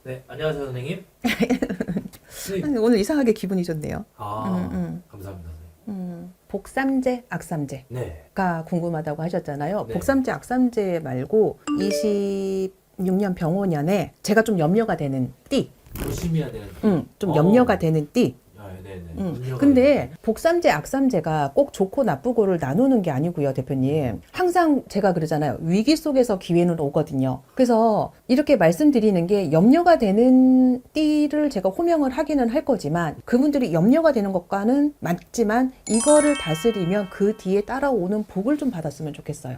네, 안녕하세요 선생님. 선생님. 오늘 이상하게 기분이 좋네요. 감사합니다 선생님. 복삼제, 악삼제가 네. 궁금하다고 하셨잖아요. 네. 복삼제, 악삼제 말고 26년 병오년에 제가 좀 염려가 되는 띠, 조심해야 되는. 좀 염려가 되는 띠. 네네. 근데 복삼제, 악삼제가 꼭 좋고 나쁘고를 나누는 게 아니고요, 대표님. 항상 제가 그러잖아요. 위기 속에서 기회는 오거든요. 그래서 이렇게 말씀드리는 게 염려가 되는 띠를 제가 호명을 하기는 할 거지만 그분들이 염려가 되는 것과는 맞지만 이거를 다스리면 그 뒤에 따라오는 복을 좀 받았으면 좋겠어요.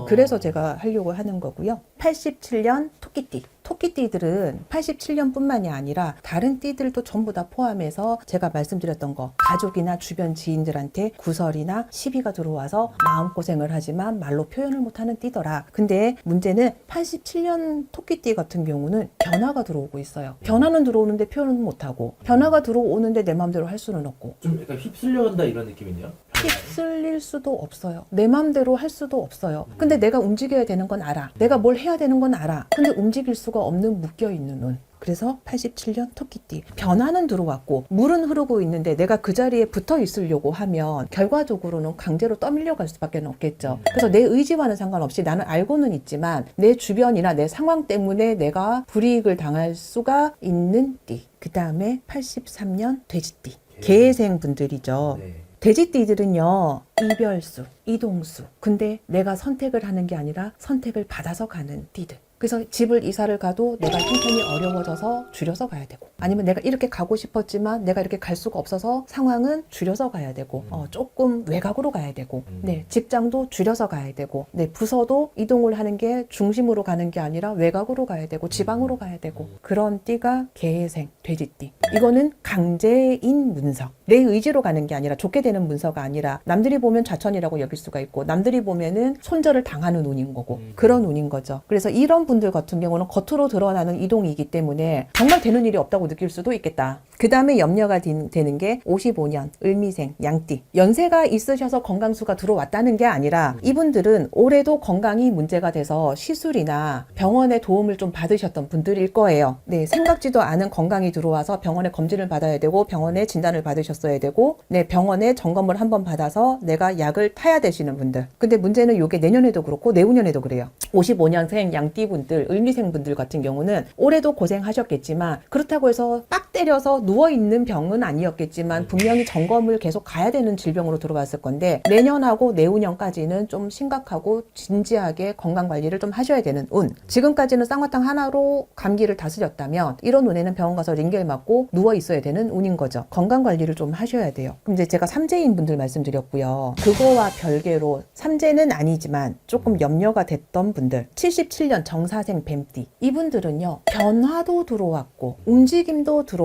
그래서 제가 하려고 하는 거고요. 87년 토끼띠. 토끼띠들은 87년뿐만이 아니라 다른 띠들도 전부 다 포함해서 제가 말씀드렸던 거 가족이나 주변 지인들한테 구설이나 시비가 들어와서 마음고생을 하지만 말로 표현을 못하는 띠더라. 근데 문제는 87년 토끼띠 같은 경우는 변화가 들어오고 있어요. 변화는 들어오는데 표현은 못하고 변화가 들어오는데 내 마음대로 할 수는 없고 좀 약간 휩쓸려간다 이런 느낌이네요. 휩쓸릴 수도 없어요. 내 맘대로 할 수도 없어요. 근데 내가 움직여야 되는 건 알아. 내가 뭘 해야 되는 건 알아. 근데 움직일 수가 없는 묶여있는 운. 그래서 87년 토끼띠. 변화는 들어왔고 물은 흐르고 있는데 내가 그 자리에 붙어 있으려고 하면 결과적으로는 강제로 떠밀려 갈 수밖에 없겠죠. 그래서 내 의지와는 상관없이 나는 알고는 있지만 내 주변이나 내 상황 때문에 내가 불이익을 당할 수가 있는 띠. 그 다음에 83년 돼지띠. 개생 분들이죠. 네. 돼지띠들은요, 이별수, 이동수. 근데 내가 선택을 하는 게 아니라 선택을 받아서 가는 띠들. 그래서 집을 이사를 가도 내가 형편이 어려워져서 줄여서 가야 되고 아니면 내가 이렇게 가고 싶었지만 내가 이렇게 갈 수가 없어서 상황은 줄여서 가야 되고 조금 외곽으로 가야 되고 네, 직장도 줄여서 가야 되고 네, 부서도 이동을 하는 게 중심으로 가는 게 아니라 외곽으로 가야 되고 지방으로 가야 되고 그런 띠가 개생, 돼지띠. 이거는 강제인 문서. 내 의지로 가는 게 아니라 좋게 되는 문서가 아니라 남들이 보면 좌천이라고 여길 수가 있고 남들이 보면은 손절을 당하는 운인 거고 그런 운인 거죠. 그래서 이런 분들 같은 경우는 겉으로 드러나는 이동이기 때문에 정말 되는 일이 없다고 느낄 수도 있겠다. 그 다음에 염려가 되는 게 55년 을미생 양띠. 연세가 있으셔서 건강수가 들어왔다는 게 아니라 이분들은 올해도 건강이 문제가 돼서 시술이나 병원의 도움을 좀 받으셨던 분들일 거예요. 네, 생각지도 않은 건강이 들어와서 병원에 검진을 받아야 되고 병원에 진단을 받으셨어야 되고 네, 병원에 점검을 한번 받아서 내가 약을 타야 되시는 분들. 근데 문제는 이게 내년에도 그렇고 내후년에도 그래요. 55년생 양띠 분들, 을미생 분들 같은 경우는 올해도 고생하셨겠지만 그렇다고 해서 빡 때려서 누워있는 병은 아니었겠지만 분명히 점검을 계속 가야 되는 질병으로 들어왔을 건데 내년하고 내후년까지는 좀 심각하고 진지하게 건강관리를 좀 하셔야 되는 운. 지금까지는 쌍화탕 하나로 감기를 다스렸다면 이런 운에는 병원 가서 링겔 맞고 누워있어야 되는 운인 거죠. 건강관리를 좀 하셔야 돼요. 그럼 이제 제가 삼재인 분들 말씀드렸고요. 그거와 별개로 삼재는 아니지만 조금 염려가 됐던 분들 77년 정사생 뱀띠. 이분들은요 변화도 들어왔고 움직임도 들어왔고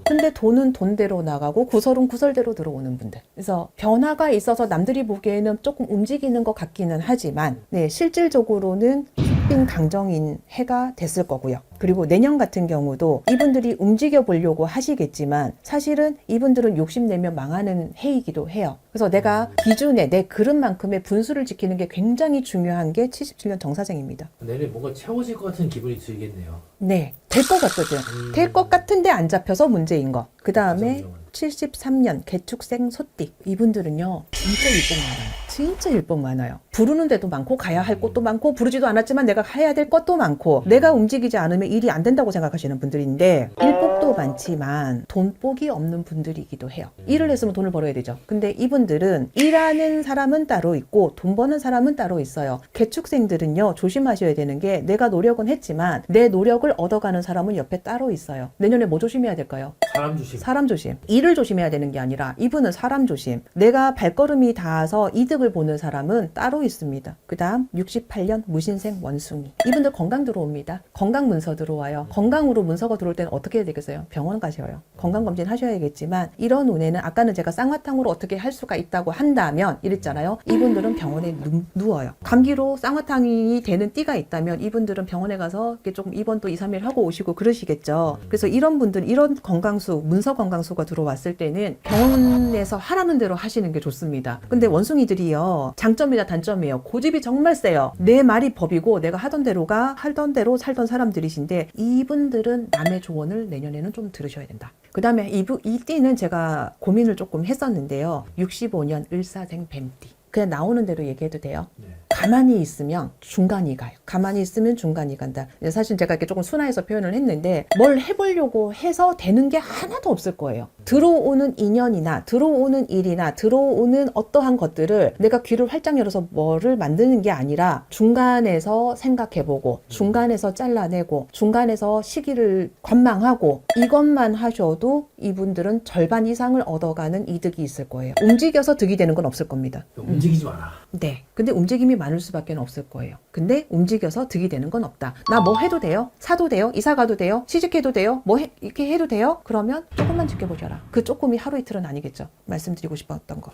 근데 돈은 돈대로 나가고 구설은 구설대로 들어오는 분들. 그래서 변화가 있어서 남들이 보기에는 조금 움직이는 것 같기는 하지만 네, 실질적으로는 숙빈 강정인 해가 됐을 거고요. 그리고 내년 같은 경우도 이분들이 움직여 보려고 하시겠지만 사실은 이분들은 욕심내면 망하는 해이기도 해요. 그래서 내가 기준에 내 그릇만큼의 분수를 지키는 게 굉장히 중요한 게 77년 정사생입니다. 내내 뭔가 채워질 것 같은 기분이 들겠네요. 네, 될 것 같거든. 될 것 같은데 안 잡혀서 문제인 거. 그 다음에 73년 개축생 소띠. 이분들은요 진짜 일복 많아요. 진짜 일복 많아요. 부르는 데도 많고 가야 할 곳도 많고 부르지도 않았지만 내가 해야 될 것도 많고 내가 움직이지 않으면 일이 안 된다고 생각하시는 분들인데 일복도 많지만 돈복이 없는 분들이기도 해요. 일을 했으면 돈을 벌어야 되죠. 근데 이분들은 일하는 사람은 따로 있고 돈 버는 사람은 따로 있어요. 개축생들은요 조심하셔야 되는 게 내가 노력은 했지만 내 노력을 얻어가는 사람은 옆에 따로 있어요. 내년에 뭐 조심해야 될까요? 사람 조심. 사람 조심. 일을 조심해야 되는 게 아니라 이분은 사람 조심. 내가 발걸음이 닿아서 이득을 보는 사람은 따로 있습니다. 그 다음 68년 무신생 원숭이. 이분들 건강 들어옵니다. 건강 문서 들어와요. 건강으로 문서가 들어올 때는 어떻게 해야 되겠어요? 하시겠어요? 병원 가셔요. 건강검진 하셔야겠지만 이런 운에는 아까는 제가 쌍화탕으로 어떻게 할 수가 있다고 한다면 이랬잖아요. 이분들은 병원에 누워요. 감기로 쌍화탕이 되는 띠가 있다면 이분들은 병원에 가서 이렇게 조금 입원 또 2, 3일 하고 오시고 그러시겠죠. 그래서 이런 분들 이런 건강수 문서 건강수가 들어왔을 때는 병원에서 하라는 대로 하시는 게 좋습니다. 근데 원숭이들이요 장점이나 단점이에요. 고집이 정말 세요. 내 말이 법이고 내가 하던 대로가 하던 대로 살던 사람들이신데 이분들은 남의 조언을 내년에는 좀 들으셔야 된다. 그 다음에 이 띠는 제가 고민을 조금 했었는데요. 65년 을사생 뱀띠. 그냥 나오는 대로 얘기해도 돼요. 네. 가만히 있으면 중간이 가요. 가만히 있으면 중간이 간다. 사실 제가 이렇게 조금 순화해서 표현을 했는데 뭘 해보려고 해서 되는 게 하나도 없을 거예요. 들어오는 인연이나 들어오는 일이나 들어오는 어떠한 것들을 내가 귀를 활짝 열어서 뭐를 만드는 게 아니라 중간에서 생각해보고 중간에서 잘라내고 중간에서 시기를 관망하고 이것만 하셔도 이분들은 절반 이상을 얻어가는 이득이 있을 거예요. 움직여서 득이 되는 건 없을 겁니다. 움직이지 마라. 네. 근데 움직임이 많을 수밖에 없을 거예요. 근데 움직여서 득이 되는 건 없다. 나 뭐 해도 돼요? 사도 돼요? 이사 가도 돼요? 취직해도 돼요? 이렇게 해도 돼요? 그러면 조금만 지켜보셔라. 그 조금이 하루 이틀은 아니겠죠. 말씀드리고 싶었던 거.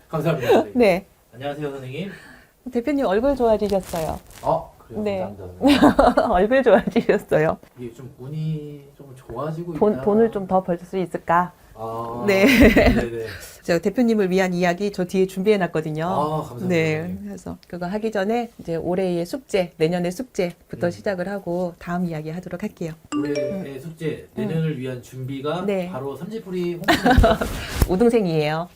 감사합니다. 선생님. 네. 안녕하세요, 선생님. 대표님 얼굴 좋아지셨어요. 그래요? 네. 감사합니다. 얼굴 좋아지셨어요. 이게 좀 운이 좀 좋아지고 있다. 돈을 좀 더 벌 수 있을까? 네. 네네. 제가 대표님을 위한 이야기 저 뒤에 준비해놨거든요. 감사합니다. 네. 그래서 그거 하기 전에 이제 올해의 숙제, 내년의 숙제부터 시작을 하고 다음 이야기 하도록 할게요. 올해의 숙제, 내년을 위한 준비가 네. 바로 삼지풀이 홍보입니다. 우등생이에요.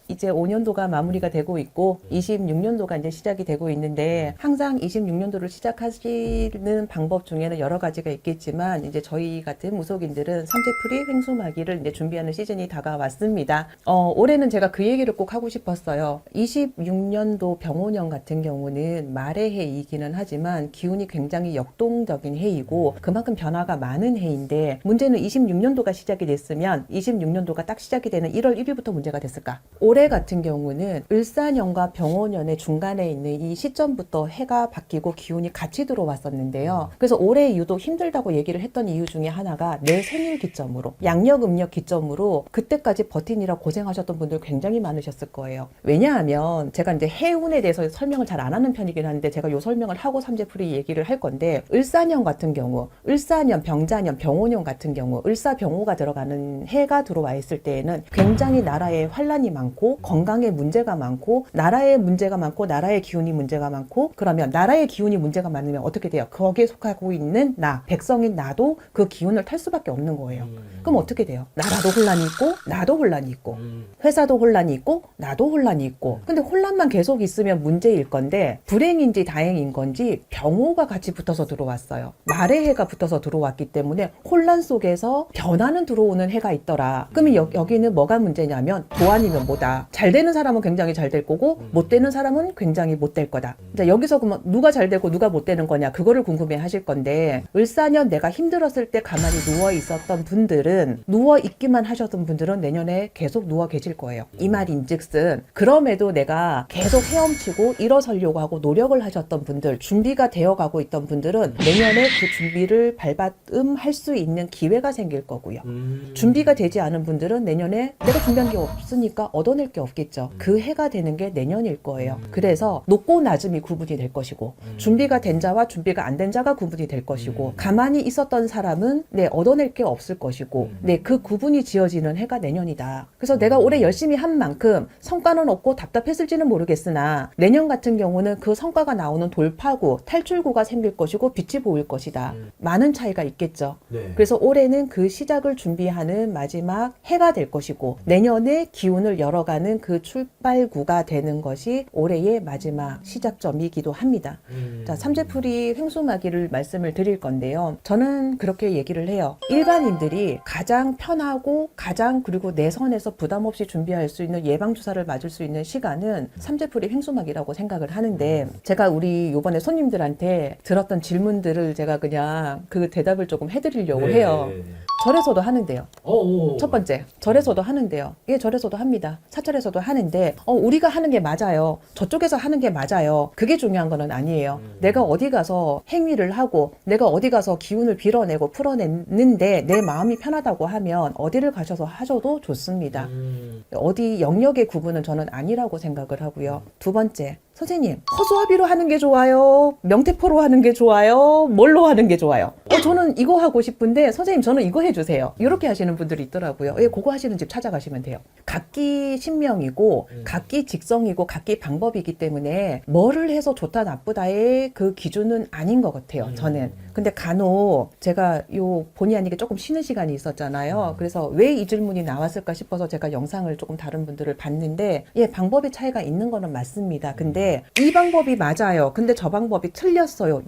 이제 5년도가 마무리가 되고 있고 26년도가 이제 시작이 되고 있는데 항상 26년도를 시작하시는 방법 중에는 여러 가지가 있겠지만 이제 저희 같은 무속인들은 삼재풀이 횡수마기를 이제 준비하는 시즌이 다가왔습니다. 올해는 제가 그 얘기를 꼭 하고 싶었어요. 26년도 병오년 같은 경우는 말의 해이기는 하지만 기운이 굉장히 역동적인 해이고 그만큼 변화가 많은 해인데 문제는 26년도가 시작이 됐으면 26년도가 딱 시작이 되는 1월 1일부터 문제가 됐을까? 올해 같은 경우는 을사년과 병오년의 중간에 있는 이 시점부터 해가 바뀌고 기운이 같이 들어왔었는데요. 그래서 올해 유독 힘들다고 얘기를 했던 이유 중에 하나가 내 생일 기점으로 양력 음력 기점으로 그때까지 버티느라 고생하셨던 분들 굉장히 많으셨을 거예요. 왜냐하면 제가 이제 해운에 대해서 설명을 잘 안 하는 편이긴 한데 제가 요 설명을 하고 삼재풀이 얘기를 할 건데 을사년 같은 경우 을사년, 병자년, 병오년 같은 경우 을사병오가 들어가는 해가 들어와 있을 때에는 굉장히 나라에 환란이 많고 건강에 문제가 많고 나라에 문제가 많고 나라의 기운이 문제가 많고 그러면 나라의 기운이 문제가 많으면 어떻게 돼요? 거기에 속하고 있는 나, 백성인 나도 그 기운을 탈 수밖에 없는 거예요. 그럼 어떻게 돼요? 나라도 혼란이 있고 나도 혼란이 있고 회사도 혼란이 있고 나도 혼란이 있고 근데 혼란만 계속 있으면 문제일 건데 불행인지 다행인 건지 병오가 같이 붙어서 들어왔어요. 말의 해가 붙어서 들어왔기 때문에 혼란 속에서 변화는 들어오는 해가 있더라. 그러면 여기는 뭐가 문제냐면 도안이면 뭐다. 잘 되는 사람은 굉장히 잘 될 거고 못 되는 사람은 굉장히 못 될 거다. 자, 여기서 그러면 누가 잘 되고 누가 못 되는 거냐 그거를 궁금해 하실 건데 을사년 내가 힘들었을 때 가만히 누워 있었던 분들은 누워 있기만 하셨던 분들은 내년에 계속 누워 계실 거예요. 이 말인즉슨 그럼에도 내가 계속 헤엄치고 일어서려고 하고 노력을 하셨던 분들 준비가 되어가고 있던 분들은 내년에 그 준비를 발받음할 수 있는 기회가 생길 거고요. 준비가 되지 않은 분들은 내년에 내가 준비한 게 없으니까 얻어낼 게 없겠죠. 그 해가 되는 게 내년일 거예요. 그래서 높고 낮음이 구분이 될 것이고 준비가 된 자와 준비가 안 된 자가 구분이 될 것이고 가만히 있었던 사람은 얻어낼 게 없을 것이고 그 구분이 지어지는 해가 내년이다. 그래서 내가 올해 열심히 한 만큼 성과는 없고 답답했을지는 모르겠으나 내년 같은 경우는 그 성과가 나오는 돌파구, 탈출구가 생길 것이고 빛이 보일 것이다. 많은 차이가 있겠죠. 네. 그래서 올해는 그 시작을 준비하는 마지막 해가 될 것이고 내년에 기운을 열어가는 그 출발구가 되는 것이 올해의 마지막 시작점이기도 합니다. 자, 삼재풀이 횡수마기를 말씀을 드릴 건데요. 저는 그렇게 얘기를 해요. 일반인들이 가장 편하고 가장 그리고 내 선에서 부담 없이 준비할 수 있는 예방주사를 맞을 수 있는 시간은 삼재풀이 횡수마기라고 생각을 하는데 제가 우리 요번에 손님들한테 들었던 질문들을 제가 그냥 그 대답을 조금 해드리려고 해요. 절에서도 하는데요. 오. 첫 번째, 절에서도 하는데요. 예, 절에서도 합니다. 사찰에서도 하는데, 우리가 하는 게 맞아요. 저쪽에서 하는 게 맞아요. 그게 중요한 거는 아니에요. 내가 어디 가서 행위를 하고, 내가 어디 가서 기운을 빌어내고 풀어냈는데, 내 마음이 편하다고 하면, 어디를 가셔서 하셔도 좋습니다. 어디 영역의 구분은 저는 아니라고 생각을 하고요. 두 번째, 선생님, 허수아비로 하는 게 좋아요? 명태포로 하는 게 좋아요? 뭘로 하는 게 좋아요? 저는 이거 하고 싶은데 선생님 저는 이거 해주세요. 이렇게 하시는 분들이 있더라고요. 예, 그거 하시는 집 찾아가시면 돼요. 각기 신명이고 각기 직성이고 각기 방법이기 때문에 뭐를 해서 좋다 나쁘다의 그 기준은 아닌 것 같아요. 저는. 근데 간혹 제가 요 본의 아니게 조금 쉬는 시간이 있었잖아요. 그래서 왜 이 질문이 나왔을까 싶어서 제가 영상을 조금 다른 분들을 봤는데 예, 방법의 차이가 있는 거는 맞습니다. 근데 이 방법이 맞아요. 근데 저 방법이 틀렸어요.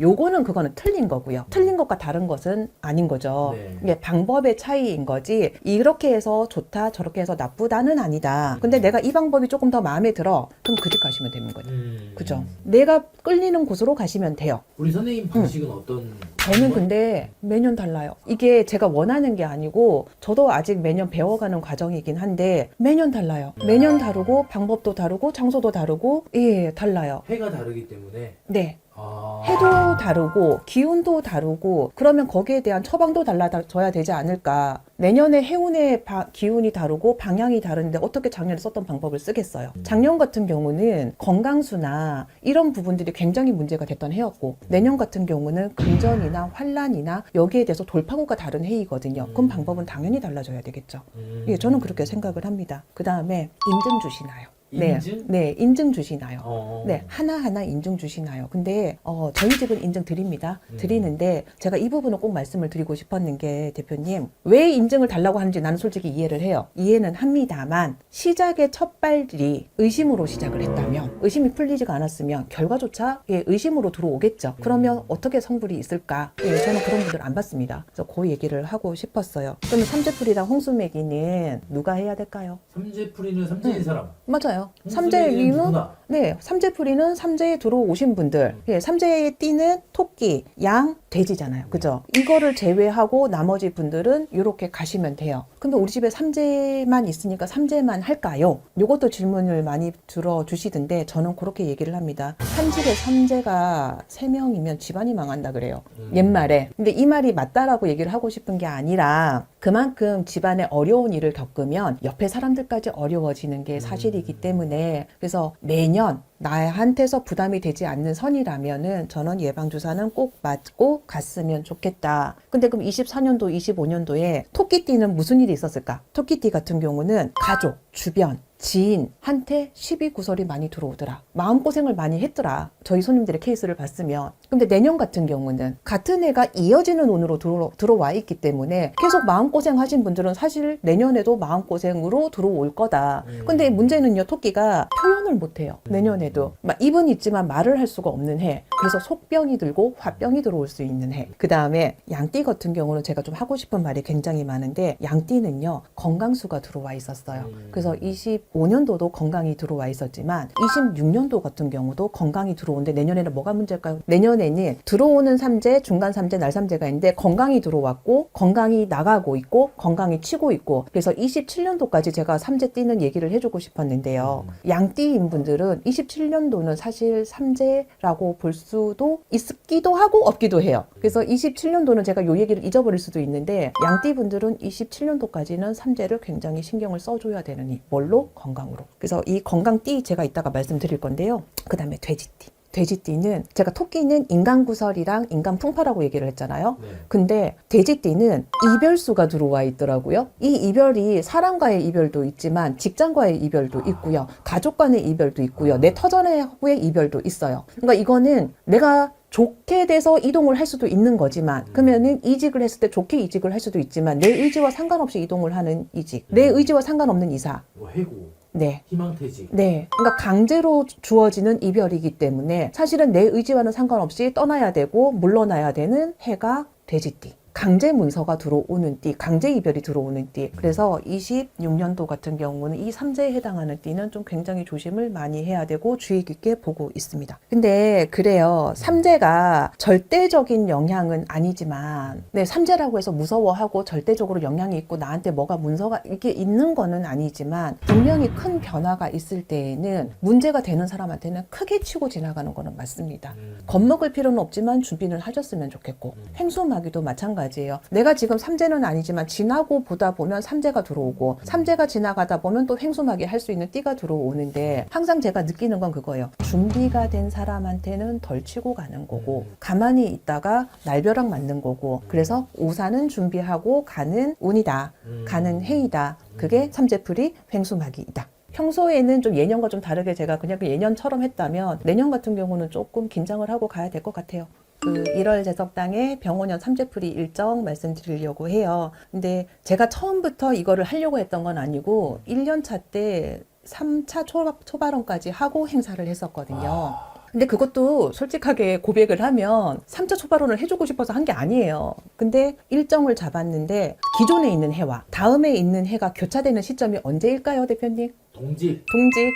그거는 틀린 거고요. 틀린 것과 다른 것은 아닌 거죠. 네. 이게 방법의 차이인 거지 이렇게 해서 좋다 저렇게 해서 나쁘다는 아니다. 근데 내가 이 방법이 조금 더 마음에 들어. 그럼 그 집 가시면 되는 거예요. 그죠? 내가 끌리는 곳으로 가시면 돼요. 우리 선생님 방식은 어떤? 저는 근데 매년 달라요. 이게 제가 원하는 게 아니고 저도 아직 매년 배워가는 과정이긴 한데 매년 달라요. 매년 다르고 방법도 다르고 장소도 다르고 예 달라요. 해가 다르기 때문에. 네. 아. 해도 다르고 기운도 다르고 그러면 거기에 대한 처방도 달라져야 되지 않을까. 내년에 해운의 기운이 다르고 방향이 다른데 어떻게 작년에 썼던 방법을 쓰겠어요. 작년 같은 경우는 건강수나 이런 부분들이 굉장히 문제가 됐던 해였고 내년 같은 경우는 금전이나 환란이나 여기에 대해서 돌파구가 다른 해이거든요. 그럼 방법은 당연히 달라져야 되겠죠. 예, 저는 그렇게 생각을 합니다. 그 다음에 인증 주시나요? 인증? 네, 인증 주시나요? 네, 하나하나 인증 주시나요? 근데 저희 집은 인증 드립니다. 드리는데 제가 이 부분은 꼭 말씀을 드리고 싶었는 게 대표님 왜 인증을 달라고 하는지 나는 솔직히 이해를 해요. 이해는 합니다만 시작의 첫 발이 의심으로 시작을 했다면 의심이 풀리지가 않았으면 결과조차 예, 의심으로 들어오겠죠. 그러면 어떻게 성불이 있을까? 예, 저는 그런 분들 안 봤습니다. 그래서 그 얘기를 하고 싶었어요. 그러면 삼재풀이랑 홍수매기는 누가 해야 될까요? 삼재풀이는 삼재의 사람. 맞아요. 홍수매기는 누구나. 네, 삼재풀이는 삼재에 들어오신 분들, 예, 삼재에 띠는 토끼, 양, 돼지잖아요. 그죠? 이거를 제외하고 나머지 분들은 이렇게 가시면 돼요. 근데 우리 집에 삼재만 있으니까 삼재만 할까요? 요것도 질문을 많이 들어주시던데 저는 그렇게 얘기를 합니다. 한 집에 삼재가 3명이면 집안이 망한다 그래요. 옛말에. 근데 이 말이 맞다라고 얘기를 하고 싶은 게 아니라 그만큼 집안에 어려운 일을 겪으면 옆에 사람들까지 어려워지는 게 사실이기 때문에 그래서 매년 나한테서 부담이 되지 않는 선이라면은 저는 예방주사는 꼭 맞고 갔으면 좋겠다. 근데 그럼 24년도, 25년도에 토끼띠는 무슨 일이 있었을까? 토끼띠 같은 경우는 가족, 주변, 지인한테 시비 구설이 많이 들어오더라. 마음고생을 많이 했더라. 저희 손님들의 케이스를 봤으면. 근데 내년 같은 경우는 같은 해가 이어지는 운으로 들어와 있기 때문에 계속 마음고생 하신 분들은 사실 내년에도 마음고생으로 들어올 거다. 근데 문제는요, 토끼가 표현을 못해요. 내년에도. 입은 있지만 말을 할 수가 없는 해. 그래서 속병이 들고 화병이 들어올 수 있는 해. 그 다음에 양띠 같은 경우는 제가 좀 하고 싶은 말이 굉장히 많은데 양띠는요, 건강수가 들어와 있었어요. 그래서 25년도도 건강이 들어와 있었지만 26년도 같은 경우도 건강이 들어오는데 내년에는 뭐가 문제일까요? 내년에는 들어오는 삼재, 중간 삼재, 날 삼재가 있는데 건강이 들어왔고 건강이 나가고 있고 건강이 치고 있고 그래서 27년도까지 제가 삼재 띠는 얘기를 해주고 싶었는데요. 양띠인 분들은 27년도는 사실 삼재라고 볼 수도 있기도 하고 없기도 해요. 그래서 27년도는 제가 요 얘기를 잊어버릴 수도 있는데 양띠 분들은 27년도까지는 삼재를 굉장히 신경을 써줘야 되는 이 뭘로? 건강으로. 그래서 이 건강띠 제가 이따가 말씀드릴 건데요. 그 다음에 돼지띠. 돼지띠는 제가 토끼는 인간구설이랑 인간풍파라고 얘기를 했잖아요. 네. 근데 돼지띠는 이별수가 들어와 있더라고요. 이 이별이 사람과의 이별도 있지만 직장과의 이별도 있고요. 가족 간의 이별도 있고요. 내 터전의 이별도 있어요. 그러니까 이거는 내가 좋게 돼서 이동을 할 수도 있는 거지만 그러면은 이직을 했을 때 좋게 이직을 할 수도 있지만 내 의지와 상관없이 이동을 하는 이직, 내 의지와 상관없는 이사. 뭐 해고. 네. 희망퇴직. 네. 그러니까 강제로 주어지는 이별이기 때문에 사실은 내 의지와는 상관없이 떠나야 되고 물러나야 되는 해가 돼지띠. 강제 문서가 들어오는 띠, 강제 이별이 들어오는 띠. 그래서 26년도 같은 경우는 이 3제에 해당하는 띠는 좀 굉장히 조심을 많이 해야 되고 주의 깊게 보고 있습니다. 근데 그래요. 3제가 절대적인 영향은 아니지만, 네, 3제라고 해서 무서워하고 절대적으로 영향이 있고 나한테 뭐가 문서가 이게 있는 거는 아니지만 분명히 큰 변화가 있을 때에는 문제가 되는 사람한테는 크게 치고 지나가는 거는 맞습니다. 겁먹을 필요는 없지만 준비는 하셨으면 좋겠고, 행수마귀도 마찬가지예요. 내가 지금 3제는 아니지만 지나고 보다 보면 3제가 들어오고 3제가 지나가다 보면 또 행수마귀 할 수 있는 띠가 들어오는데 항상 제가 느끼는 건 그거예요. 준비가 된 사람한테는 덜 치고 가는 거고 가만히 있다가 날벼락 맞는 거고 그래서 우산은 준비하고 가는 운이다. 가는 해이다. 그게 3제풀이 행수마귀이다. 평소에는 좀 예년과 좀 다르게 제가 그냥 예년처럼 했다면 내년 같은 경우는 조금 긴장을 하고 가야 될 것 같아요. 그 1월 제석당의 병원년 3제풀이 일정 말씀드리려고 해요. 근데 제가 처음부터 이거를 하려고 했던 건 아니고 1년차 때 3차 초발언까지 하고 행사를 했었거든요. 근데 그것도 솔직하게 고백을 하면 3차 초발언을 해주고 싶어서 한 게 아니에요. 근데 일정을 잡았는데 기존에 있는 해와 다음에 있는 해가 교차되는 시점이 언제일까요, 대표님? 동지.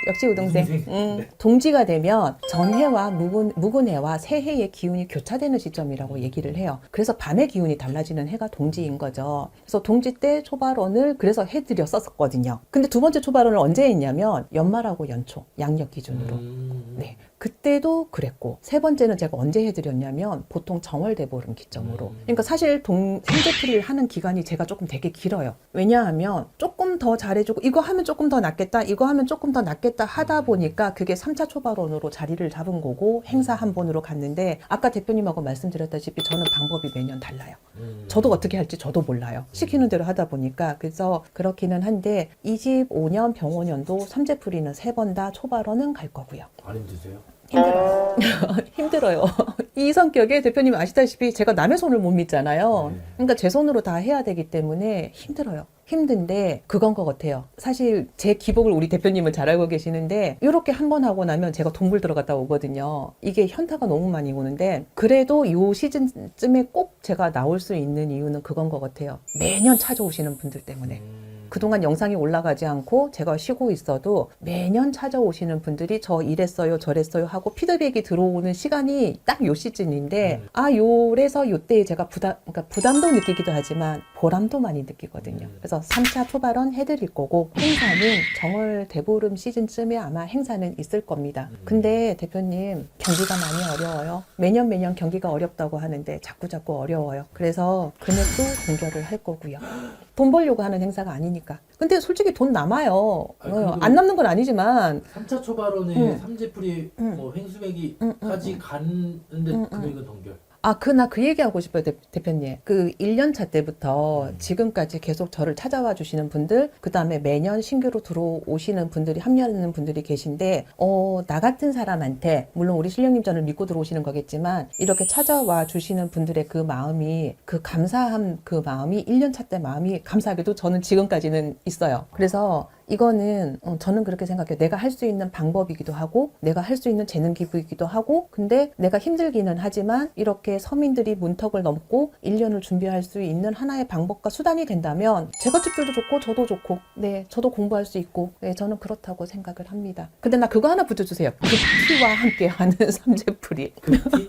역시 우동생. 네. 동지가 되면 전해와 묵은해와 새해의 기운이 교차되는 시점이라고 얘기를 해요. 그래서 밤의 기운이 달라지는 해가 동지인 거죠. 그래서 동지 때 초발언을 그래서 해드렸었거든요. 근데 두 번째 초발언을 언제 했냐면 연말하고 연초, 양력 기준으로. 네. 그때도 그랬고 세 번째는 제가 언제 해드렸냐면 보통 정월대보름 기점으로. 그러니까 사실 3제풀이를 하는 기간이 제가 조금 되게 길어요. 왜냐하면 조금 더 잘해주고 이거 하면 조금 더 낫겠다 이거 하면 조금 더 낫겠다 하다 보니까 그게 3차 초발언으로 자리를 잡은 거고 행사 한 번으로 갔는데 아까 대표님하고 말씀드렸다시피 저는 방법이 매년 달라요. 저도 어떻게 할지 저도 몰라요. 시키는 대로 하다 보니까. 그래서 그렇기는 한데 25년 병원년도 3제풀이는 3번 다 초발언은 갈 거고요. 안 힘드세요? 힘들어요. 힘들어요. 이 성격에 대표님 아시다시피 제가 남의 손을 못 믿잖아요. 그러니까 제 손으로 다 해야 되기 때문에 힘들어요. 힘든데 그건 것 같아요. 사실 제 기복을 우리 대표님은 잘 알고 계시는데 이렇게 한 번 하고 나면 제가 돈불 들어갔다 오거든요. 이게 현타가 너무 많이 오는데 그래도 이 시즌쯤에 꼭 제가 나올 수 있는 이유는 그건 것 같아요. 매년 찾아오시는 분들 때문에. 그동안 영상이 올라가지 않고 제가 쉬고 있어도 매년 찾아오시는 분들이 저 이랬어요 저랬어요 하고 피드백이 들어오는 시간이 딱 요 시즌인데 요래서 요때에 제가 그러니까 부담도 느끼기도 하지만 보람도 많이 느끼거든요. 그래서 3차 초발언 해드릴 거고 행사는 정월 대보름 시즌쯤에 아마 행사는 있을 겁니다. 근데 대표님 경기가 많이 어려워요. 매년 경기가 어렵다고 하는데 자꾸 어려워요. 그래서 금액도 공개를 할 거고요. 돈 벌려고 하는 행사가 아니니까. 근데 솔직히 돈 남아요. 안 남는 건 아니지만 3차 초발언에 3제풀이 뭐 행수맥이까지 갔는데 금액은 동결. 나 그 얘기하고 싶어요, 대표님. 그 1년차 때부터 지금까지 계속 저를 찾아와 주시는 분들, 그 다음에 매년 신규로 들어오시는 분들이, 합류하는 분들이 계신데, 나 같은 사람한테, 물론 우리 실령님 저를 믿고 들어오시는 거겠지만, 이렇게 찾아와 주시는 분들의 그 마음이, 그 감사한 그 마음이, 1년차 때 마음이 감사하게도 저는 지금까지는 있어요. 그래서 이거는 저는 그렇게 생각해요. 내가 할 수 있는 방법이기도 하고 내가 할 수 있는 재능 기부이기도 하고 근데 내가 힘들기는 하지만 이렇게 서민들이 문턱을 넘고 1년을 준비할 수 있는 하나의 방법과 수단이 된다면 제가 집들도 좋고 저도 좋고 네 저도 공부할 수 있고 네 저는 그렇다고 생각을 합니다. 근데 나 그거 하나 붙여주세요. 급티와 함께하는 3제풀이. 급티?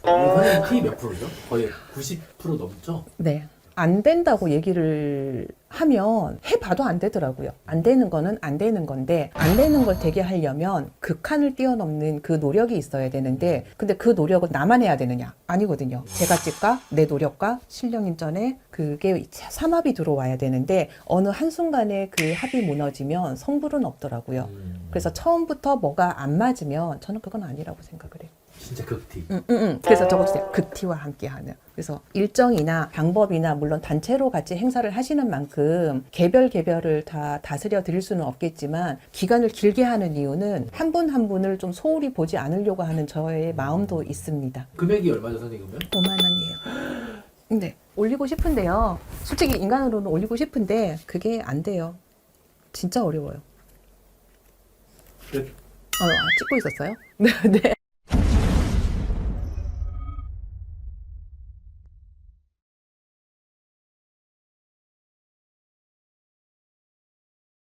이번에 티 몇 프로죠? 거의 90% 넘죠? 네. 안 된다고 얘기를 하면 해봐도 안 되더라고요. 안 되는 거는 안 되는 건데 안 되는 걸 되게 하려면 극한을 뛰어넘는 그 노력이 있어야 되는데 근데 그 노력은 나만 해야 되느냐? 아니거든요. 제갓집과 내 노력과 신령님 전에 그게 삼합이 들어와야 되는데 어느 한순간에 그 합이 무너지면 성불은 없더라고요. 그래서 처음부터 뭐가 안 맞으면 저는 그건 아니라고 생각을 해요. 진짜 극티. 그래서 적어주세요. 극티와 함께하는. 그래서 일정이나 방법이나 물론 단체로 같이 행사를 하시는 만큼 개별을 다 다스려 드릴 수는 없겠지만 기간을 길게 하는 이유는 한 분 한 분을 좀 소홀히 보지 않으려고 하는 저의 마음도 있습니다. 금액이 얼마죠, 선생님? 5만 원이에요. 근데 올리고 싶은데요. 솔직히 인간으로는 올리고 싶은데 그게 안 돼요. 진짜 어려워요. 끝. 찍고 있었어요? 네.